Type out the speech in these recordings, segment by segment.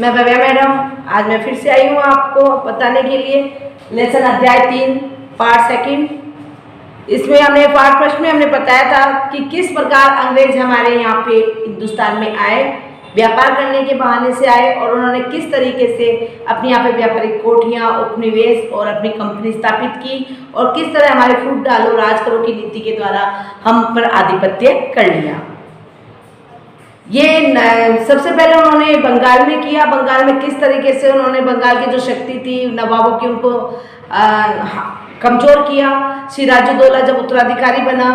मैं भव्या मैडम। आज मैं फिर से आई हूँ आपको बताने के लिए लेसन अध्याय 3 पार्ट सेकंड। इसमें हमने पार्ट फर्स्ट में हमने बताया था कि किस प्रकार अंग्रेज हमारे यहाँ पे हिंदुस्तान में आए, व्यापार करने के बहाने से आए और उन्होंने किस तरीके से अपने यहाँ पे व्यापारिक कोठियाँ, उपनिवेश और अपनी कंपनी स्थापित की और किस तरह हमारे फूट डालो राज करो की नीति के द्वारा हम पर आधिपत्य कर लिया। ये सबसे पहले उन्होंने बंगाल में किया। बंगाल में किस तरीके से उन्होंने बंगाल की जो शक्ति थी नवाबों की उनको कमजोर किया। सिराजुद्दौला जब उत्तराधिकारी बना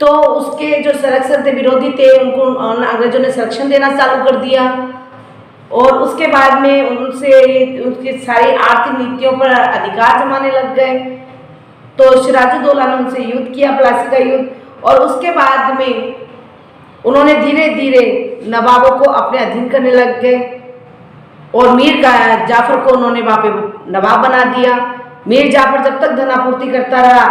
तो उसके जो संरक्षण थे, विरोधी थे, उनको अंग्रेजों ने संरक्षण देना चालू कर दिया और उसके बाद में उनसे उनकी सारी आर्थिक नीतियों पर अधिकार जमाने लग गए। तो सिराजुद्दौला ने उनसे युद्ध किया, प्लासी का युद्ध, और उसके बाद में उन्होंने धीरे धीरे नवाबों को अपने अधीन करने लग गए और मीर जाफर को उन्होंने वहाँ पे नवाब बना दिया। मीर जाफर जब तक धनापूर्ति करता रहा,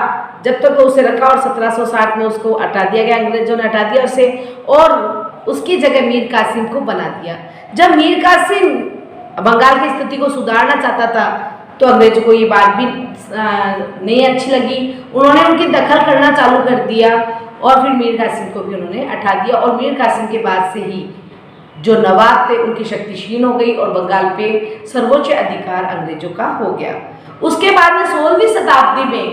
जब तक उसे रखा और 1760 में उसको हटा दिया गया, अंग्रेजों ने हटा दिया उसे और उसकी जगह मीर कासिम को बना दिया। जब मीर कासिम बंगाल की स्थिति को सुधारना चाहता था तो अंग्रेजों को ये बात भी नहीं अच्छी लगी। उन्होंने उनकी दखल करना चालू कर दिया और फिर मीर कासिम को भी उन्होंने हटा दिया और मीर कासिम के बाद से ही जो नवाब थे उनकी शक्ति क्षीण हो गई और बंगाल पे सर्वोच्च अधिकार अंग्रेजों का हो गया। उसके बाद में 16वीं शताब्दी में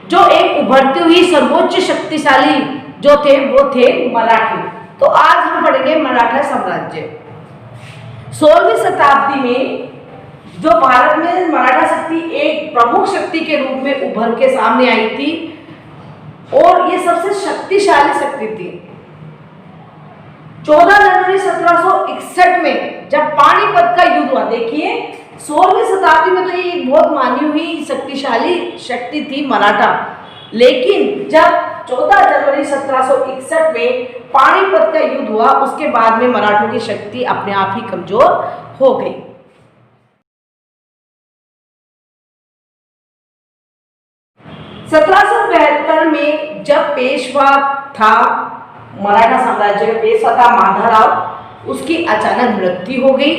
जो एक उभरती हुई सर्वोच्च शक्तिशाली जो थे वो थे मराठी। तो आज हम पढ़ेंगे मराठा साम्राज्य। 16वीं शताब्दी में जो भारत में मराठा शक्ति एक प्रमुख शक्ति के रूप में उभर के सामने आई थी और ये सबसे शक्तिशाली शक्ति थी। 14 जनवरी 1761 में जब पानीपत का युद्ध हुआ, देखिए 16वीं शताब्दी में तो ये बहुत मानी हुई शक्तिशाली शक्ति थी मराठा, लेकिन जब 14 जनवरी 1761 में पानीपत का युद्ध हुआ उसके बाद में मराठों की शक्ति अपने आप ही कमजोर हो गई। में जब पेशवा था मराठा साम्राज्य का पेशवा था माधवराव, उसकी अचानक मृत्यु हो गई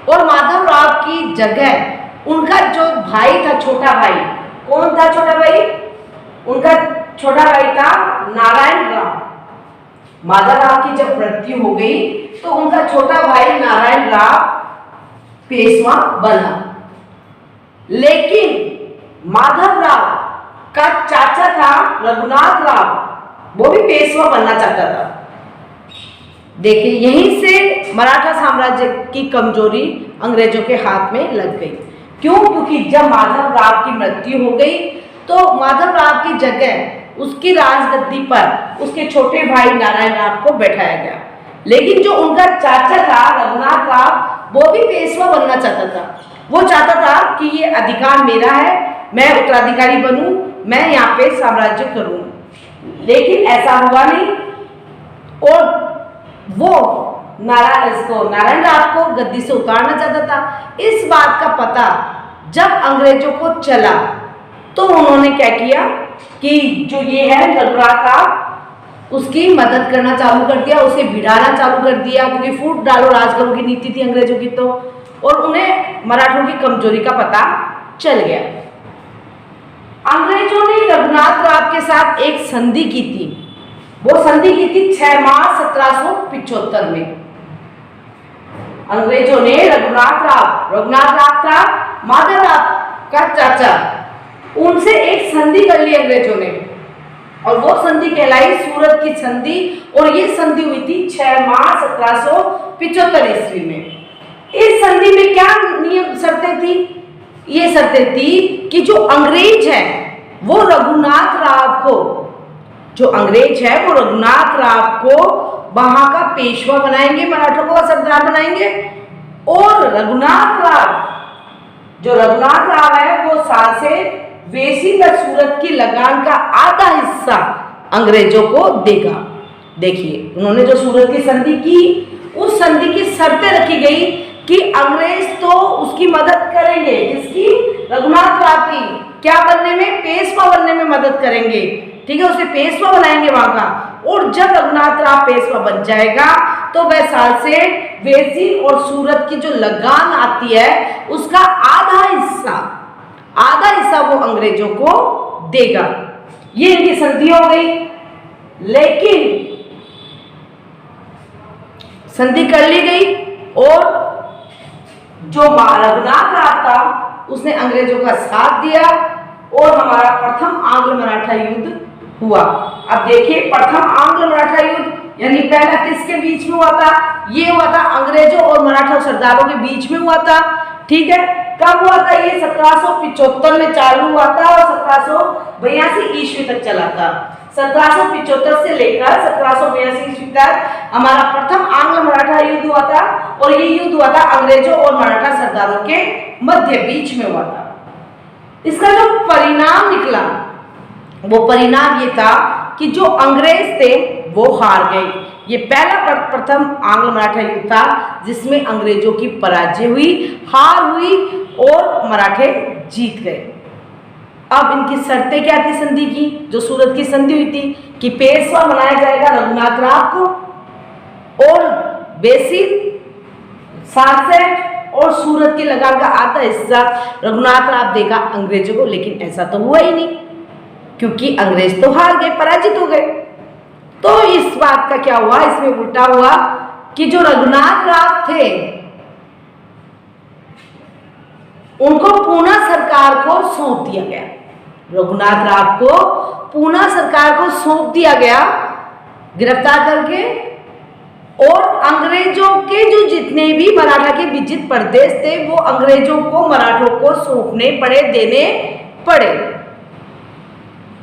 और माधवराव की जगह उनका जो भाई था, छोटा भाई, कौन था छोटा भाई? उनका छोटा भाई था नारायण राव। माधवराव की जब मृत्यु हो गई तो उनका छोटा भाई नारायण राव पेशवा बना, लेकिन माधवराव का चाचा था रघुनाथ राव, वो भी पेशवा बनना चाहता था। देखिए यहीं से मराठा साम्राज्य की कमजोरी अंग्रेजों के हाथ में लग गई। क्यों? क्योंकि जब माधवराव की मृत्यु हो गई तो माधवराव की जगह उसकी राजगद्दी पर उसके छोटे भाई नारायण राव को बैठाया गया, लेकिन जो उनका चाचा था रघुनाथ राव वो भी पेशवा बनना चाहता था। वो चाहता था कि ये अधिकार मेरा है, मैं उत्तराधिकारी बनूं, मैं यहाँ पे साम्राज्य करूं, लेकिन ऐसा हुआ नहीं और वो नारायण राव को गद्दी से उतारना चाहता था। इस बात का पता जब अंग्रेजों को चला तो उन्होंने क्या किया कि जो ये है रघुनाथ राव, उसकी मदद करना चालू कर दिया, उसे भिड़ाना चालू कर दिया, क्योंकि फूट डालो राज करो की नीति थी अंग्रेजों की। तो और उन्हें मराठों की कमजोरी का पता चल गया। अंग्रेजों ने रघुनाथ राव के साथ एक संधि की थी। वो संधि की थी 6 मार्च 1775 में। अंग्रेजों ने रघुनाथ राव था माधवराव का चाचा, उनसे एक संधि कर ली अंग्रेजों ने और वो संधि कहलाई सूरत की संधि और ये संधि हुई थी 6 मार्च 1775 ईस्वी में। इस संधि में क्या नियम शर्तें थी? ये शर्तें थी कि जो अंग्रेज है वो रघुनाथ राव को, जो अंग्रेज है वो रघुनाथ राव को वहां का पेशवा बनाएंगे, मराठों को सरदार बनाएंगे और रघुनाथ राव है वो साल से वेसी व सूरत की लगान का आधा हिस्सा अंग्रेजों को देगा। देखिए उन्होंने जो सूरत की संधि की, उस संधि की शर्तें रखी गई कि अंग्रेज तो उसकी मदद करेंगे, किसकी? रघुनाथ राव की, क्या बनने में? पेशवा बनने में मदद करेंगे, ठीक है, उसे पेशवा बनाएंगे वहां का। और जब रघुनाथ राव पेशवा बन जाएगा तो वह साल से वेसी और सूरत की जो लगान आती है उसका आधा हिस्सा वो अंग्रेजों को देगा। ये इनकी संधि हो गई। लेकिन संधि कर ली गई और जो रघुनाथ राव था उसने अंग्रेजों का साथ दिया और हमारा प्रथम आंग्ल मराठा युद्ध हुआ। अब देखिए, प्रथम आंग्ल मराठा युद्ध यानी पहला किसके बीच में हुआ था? ये हुआ था अंग्रेजों और मराठा सरदारों के बीच में हुआ था। ठीक है, कब हुआ था? ये 1775 में चालू हुआ था और 1782 ईस्वी तक चला था। 1775 से लेकर 1782 ईस्वी तक हमारा प्रथम आंग्ल मराठा युद्ध हुआ था और ये युद्ध हुआ था अंग्रेजों और मराठा सरदारों के मध्य बीच में हुआ था। इसका जो परिणाम निकला वो परिणाम ये था कि जो अंग्रेज थे वो हार गए। ये पहला प्रथम आंग्ल मराठा युद्ध था जिसमें अंग्रेजों की पराजय हुई, हार हुई और मराठे जीत गए। अब इनकी शर्तें क्या थी संधि की? जो सूरत की संधि हुई थी कि पेशवा बनाया जाएगा रघुनाथ राव को और बेसी सासठ और सूरत की लगान का आधा हिस्सा रघुनाथ राव देगा अंग्रेजों को। लेकिन ऐसा तो हुआ ही नहीं क्योंकि अंग्रेज तो हार गए, पराजित हो गए। तो इस बात का क्या हुआ? इसमें उल्टा हुआ कि जो रघुनाथ राव थे उनको पूना सरकार को सौंप दिया गया। रघुनाथ राव को पूना सरकार को सौंप दिया गया गिरफ्तार करके, और अंग्रेजों के जो जितने भी मराठा के विजित प्रदेश थे वो अंग्रेजों को मराठों को सौंपने पड़े, देने पड़े।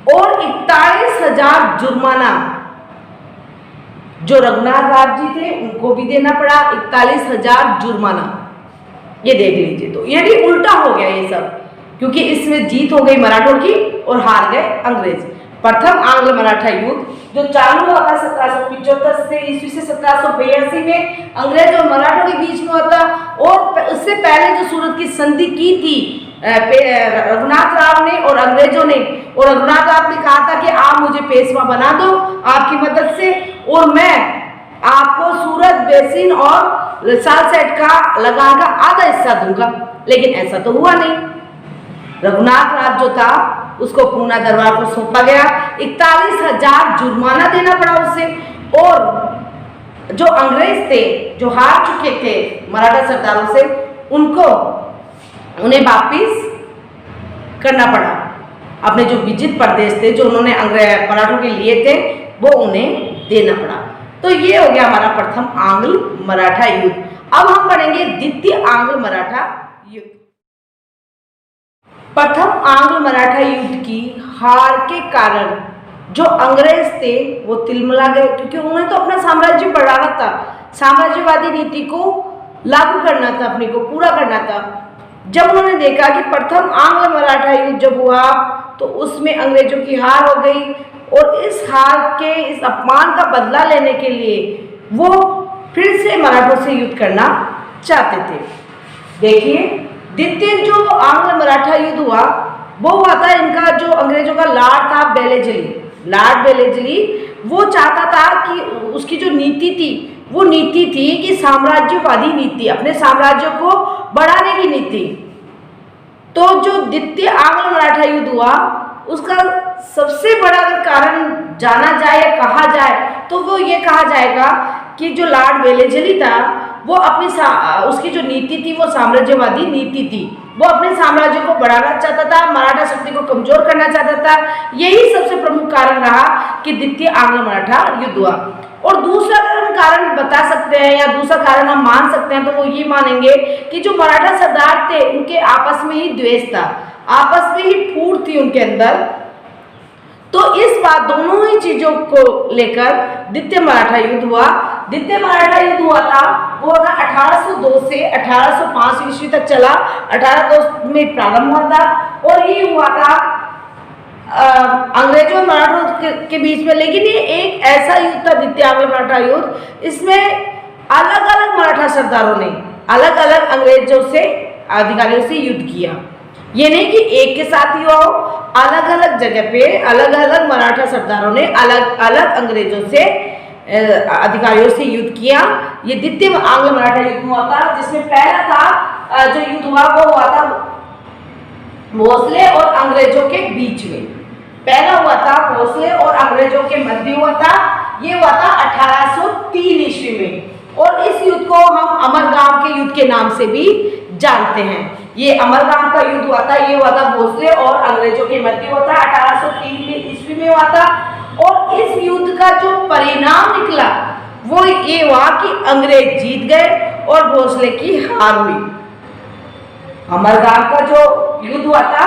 और 41,000 जुर्माना जो रघुनाथ राव जी थे उनको भी देना पड़ा, 41,000 जुर्माना। ये देख लीजिए, तो यानी उल्टा हो गया ये सब, क्योंकि इसमें जीत हो गई मराठों की और हार गए अंग्रेज। प्रथम आंग्ल मराठा युद्ध जो चालू हुआ था 1775 से ईस्वी से 1782 में अंग्रेज और मराठों के बीच में हुआ था। और उससे पहले जो सूरत की संधि की थी रघुनाथ राव ने और अंग्रेजों ने, और रघुनाथ राव ने कहा था कि आप मुझे पेशवा बना दो आपकी मदद से और मैं आपको सूरत, बेसिन और सालसेट का लगान का आधा हिस्सा दूंगा। लेकिन ऐसा तो हुआ नहीं। रघुनाथ राव जो था उसको पूना दरबार को सौंपा गया, 41,000 जुर्माना देना पड़ा उसे, और जो अंग्रेज थे जो हार चुके थे मराठा सरदारों से उन्हें वापिस करना पड़ा। अपने जो विजित प्रदेश थे जो उन्होंने मराठों के लिए थे वो उन्हें देना पड़ा। तो ये हो गया हमारा प्रथम आंग्ल मराठा युद्ध। अब हम पढ़ेंगे द्वितीय आंग्ल मराठा युद्ध। प्रथम आंग्ल मराठा युद्ध की हार के कारण जो अंग्रेज थे वो तिलमिला गए, क्योंकि उन्हें तो अपना साम्राज्य बढ़ाना था, साम्राज्यवादी नीति को लागू करना था, अपने को पूरा करना था। जब उन्होंने देखा कि प्रथम आंग्ल मराठा युद्ध जब हुआ तो उसमें अंग्रेजों की हार हो गई, और इस हार के, इस अपमान का बदला लेने के लिए वो फिर से मराठों से युद्ध करना चाहते थे। देखिए, द्वितीय जो आंग्ल मराठा युद्ध हुआ वो हुआ था इनका जो अंग्रेजों का लार्ड था लॉर्ड बेलेजली, वो चाहता था कि उसकी जो नीति थी वो नीति थी कि साम्राज्यवादी नीति, अपने साम्राज्य को बढ़ाने की नीति। तो जो द्वितीय आंग्ल मराठा युद्ध हुआ उसका सबसे बड़ा अगर कारण जाना जाए या कहा जाए तो वो ये कहा जाएगा कि जो लॉर्ड वेलेस्ली था वो अपनी उसकी जो नीति थी वो साम्राज्यवादी नीति थी। वो अपने साम्राज्य को बढ़ाना चाहता था, मराठा शक्ति को कमजोर करना चाहता था। यही सबसे प्रमुख कारण रहा कि द्वितीय आंग्ल मराठा युद्ध हुआ। और दूसरा अगर हम कारण बता सकते हैं या दूसरा कारण हम मान सकते हैं तो वो ये मानेंगे कि जो मराठा सरदार थे उनके आपस में ही द्वेष था, आपस में ही फूट थी उनके अंदर। तो इस बात दोनों ही चीजों को लेकर द्वितीय मराठा युद्ध हुआ। द्वितीय मराठा युद्ध हुआ था वो 1802 से 1805 ईस्वी तक चला। 1802 में प्रारंभ हुआ था और ये हुआ था अंग्रेजों और मराठों के बीच में। लेकिन ये एक ऐसा युद्ध था द्वितीय आंग्ल मराठा युद्ध, इसमें अलग अलग मराठा सरदारों ने अलग अलग अंग्रेजों से अधिकारियों से युद्ध किया। ये नहीं कि एक के साथ ही हो, अलग अलग जगह पे अलग अलग मराठा सरदारों ने अलग अलग अंग्रेजों से अधिकारियों से युद्ध किया। ये द्वितीय आंग्ल मराठा युद्ध हुआ था, जिसमें पहला था जो युद्ध हुआ वो हुआ था भोसले और अंग्रेजों के बीच में। पहला हुआ था भोसले और अंग्रेजों के मध्य हुआ था, ये हुआ था 1803 ईस्वी में। और इस युद्ध को हम अमरगाम के युद्ध के नाम से भी जानते हैं। ये अमरगाम का युद्ध हुआ था, ये हुआ था भोसले और अंग्रेजों के मध्य हुआ था, 1803 ईस्वी में हुआ था। और इस युद्ध का जो परिणाम निकला वो ये हुआ कि अंग्रेज जीत गए और भोसले की हार हुई। अमरगाम का जो युद्ध हुआ था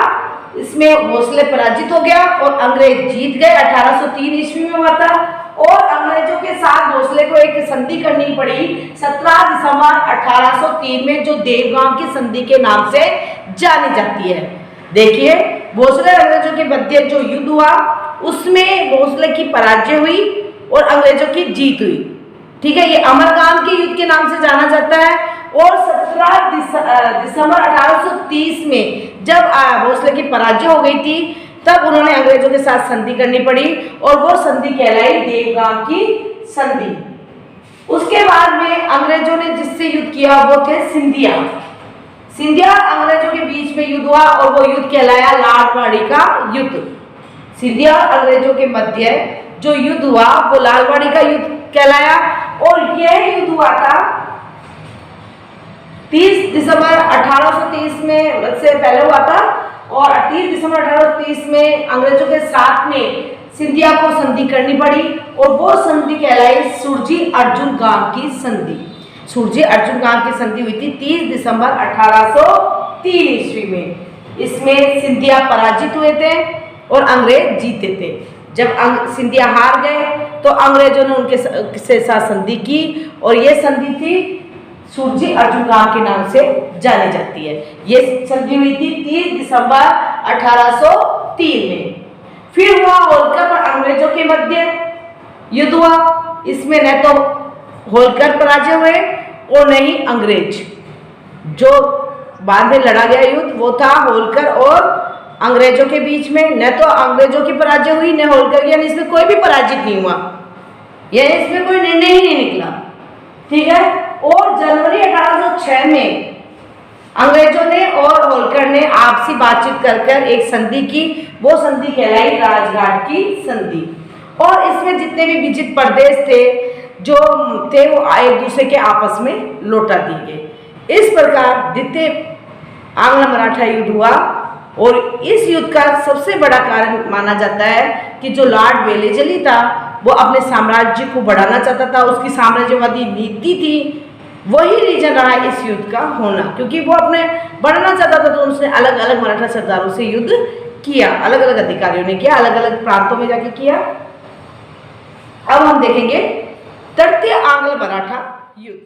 इसमें भोसले पराजित हो गया और अंग्रेज जीत गए, 1803 ईस्वी में हुआ था। और अंग्रेजों के साथ भोसले को एक संधि करनी पड़ी 17 दिसंबर 1803 में, जो देवगांव की संधि के नाम से जानी जाती है। देखिए, भोसले और अंग्रेजों के मध्य जो युद्ध हुआ उसमें भोसले की पराजय हुई और अंग्रेजों की जीत हुई। ठीक है, ये अमरगाम के युद्ध के नाम से जाना जाता है। और 17 दिसंबर 1830 में जब भोसले की पराजय हो गई थी, तब उन्होंने अंग्रेजों के साथ संधि करनी पड़ी और वो संधि कहलाई देवगांव की संधि। उसके बाद में अंग्रेजों ने जिससे युद्ध किया वो थे सिंधिया। सिंधिया अंग्रेजों के बीच में युद्ध हुआ और वो युद्ध कहलाया लालवाड़ी का युद्ध। सिंधिया अंग्रेजों के मध्य जो युद्ध हुआ वो लालवाड़ी का युद्ध कहलाया। और यह युद्ध हुआ था 30 दिसंबर 1830 में से पहले हुआ था। और 30 दिसंबर 1830 में अंग्रेजों के साथ में सिंधिया को संधि करनी पड़ी और वो संधि कहलाई सुरजी अर्जुन गांव की संधि। सुरजी अर्जुन गांव की संधि हुई थी 30 दिसंबर 1803 ईस्वी में। इसमें सिंधिया पराजित हुए थे और अंग्रेज जीते थे। जब सिंधिया हार गए तो अंग्रेजों ने उनके साथ संधि की और ये संधि थी सुरजी अर्जुन गांव के नाम से जानी जाती है। ये संधि हुई थी 30 दिसंबर 1803 में। फिर हुआ होलकर और अंग्रेजों के मध्य युद्ध हुआ। इसमें न तो होलकर पराजय हुए और न ही अंग्रेज। जो बाद में लड़ा गया युद्ध वो था होलकर और अंग्रेजों के बीच में। न तो अंग्रेजों की पराजय हुई न होलकर, यानी इसमें कोई भी पराजित नहीं हुआ, यानी इसमें कोई निर्णय ही नहीं निकला। ठीक है। और जनवरी 1806 में अंग्रेजों ने और होलकर ने आपसी बातचीत कर एक संधि की। वो संधि कहलाई राजघाट की संधि। और इसमें जितने भी विजित प्रदेश थे जो थे वो एक दूसरे के आपस में लौटा दिए गए। इस प्रकार द्वितीय आंग्ल मराठा युद्ध हुआ। और इस युद्ध का सबसे बड़ा कारण माना जाता है कि जो लॉर्ड वेलेस्ली था वो अपने साम्राज्य को बढ़ाना चाहता था, उसकी साम्राज्यवादी नीति थी। वही रीजन रहा इस युद्ध का होना, क्योंकि वो अपने बढ़ना चाहता था तो उसने अलग अलग मराठा सरदारों से युद्ध किया, अलग अलग अधिकारियों ने किया, अलग अलग प्रांतों में जाके किया। अब हम देखेंगे तृतीय आंग्ल मराठा युद्ध।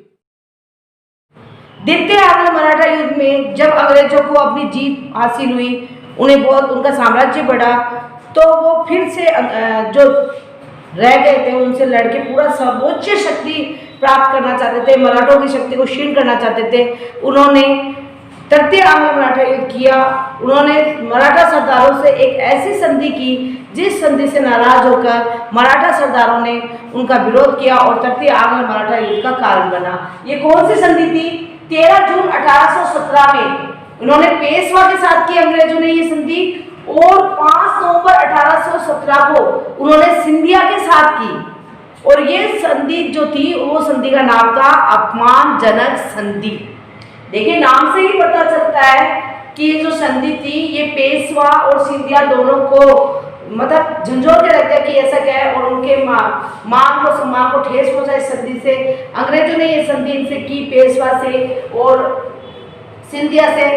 द्वितीय आंग्ल मराठा युद्ध में जब अंग्रेजों को अपनी जीत हासिल हुई, उन्हें बहुत उनका साम्राज्य बढ़ा, तो वो फिर से जो रह गए थे उनसे लड़के पूरा सर्वोच्च शक्ति प्राप्त करना चाहते थे, मराठों की शक्ति को क्षीण करना चाहते थे। उन्होंने तृतीय आंग्ल मराठा युद्ध किया। उन्होंने मराठा सरदारों से एक ऐसी संधि की जिस संधि से नाराज होकर मराठा सरदारों ने उनका विरोध किया और तृतीय आंग्ल मराठा युद्ध का कारण बना। ये कौन सी संधि थी? 13 जून 1817 में उन्होंने पेशवा के साथ की अंग्रेजों ने ये संधि, और 5 नवंबर 1817 को उन्होंने सिंधिया के साथ की। और ये संधि जो थी वो संधि का नाम था अपमानजनक संधि। देखिए, नाम से ही पता चलता है कि ये जो संधि थी ये पेशवा और सिंधिया दोनों को मतलब झंझोड़ के रखता है कि ऐसा क्या है, और उनके मान को सम्मान को ठेस पहुंचा इस संधि से। अंग्रेजों ने ये संधि इनसे की, पेशवा से और सिंधिया से।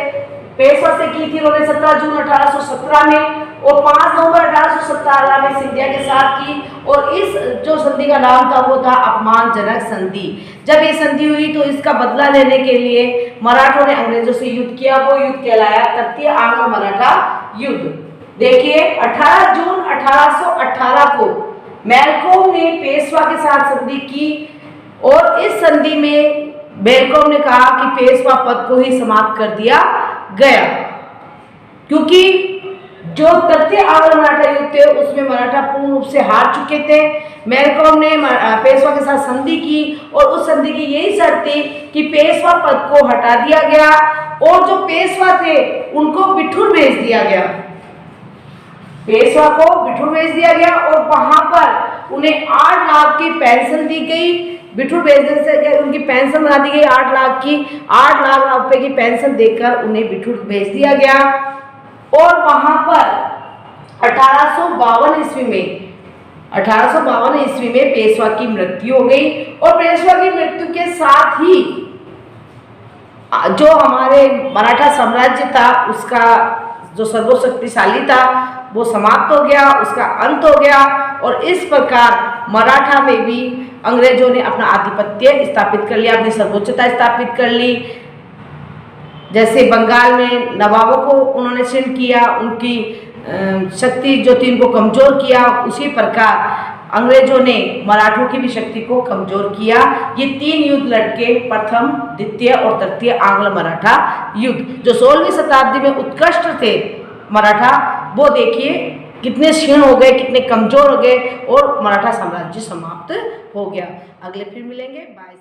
पेशवा से की थी उन्होंने 17 जून 1817 में, और 5 नवंबर 1817 में सिंधिया के साथ की। और इस जो संधि का नाम था वो था अपमानजनक संधि। जब ये संधि हुई तो इसका बदला लेने के लिए मराठों ने अंग्रेजों से युद्ध किया। वो युद्ध कहलाया तृतीय आंग्ल मराठा युद्ध। देखिए, 18 जून 1818 को मैलकॉम ने पेशवा के साथ संधि की, और इस संधि में मैलकॉम ने कहा कि पेशवा पद को ही समाप्त कर दिया गया, क्योंकि जो तृतीय आंग्ल मराठा युद्ध थे उसमें मराठा पूर्ण रूप से हार चुके थे। मैलकॉम ने पेशवा के साथ संधि की और उस संधि की यही शर्त थी कि पेशवा पद को हटा दिया गया और जो पेशवा थे उनको बिठूर भेज दिया गया। पेशवा को बिठूर भेज दिया गया और वहां पर उन्हें 8 लाख की पेंशन दी गई। बिठूर भेजने से उनकी पेंशन बना दी गई 8 लाख की। 8 लाख रुपए की पेंशन देकर उन्हें बिठूर भेज दिया गया और वहां पर 1852 ईस्वी में पेशवा की मृत्यु हो गई और पेशवा की मृत्यु के साथ ही जो हमारे मराठा साम्राज्य था उसका जो सर्वशक्तिशाली था वो समाप्त हो गया, उसका अंत हो गया और इस प्रकार मराठा में भी अंग्रेजों ने अपना आधिपत्य स्थापित कर लिया, अपनी सर्वोच्चता स्थापित कर ली। जैसे बंगाल में नवाबों को उन्होंने क्षीण किया, उनकी शक्ति जो थी उनको कमजोर किया, उसी प्रकार अंग्रेजों ने मराठों की भी शक्ति को कमजोर किया। ये 3 युद्ध लड़के, प्रथम, द्वितीय और तृतीय आंग्ल मराठा युद्ध, जो 16वीं शताब्दी में उत्कृष्ट थे मराठा, वो देखिए कितने क्षीण हो गए, कितने कमजोर हो गए और मराठा साम्राज्य समाप्त हो गया। अगले फिर मिलेंगे, बाय।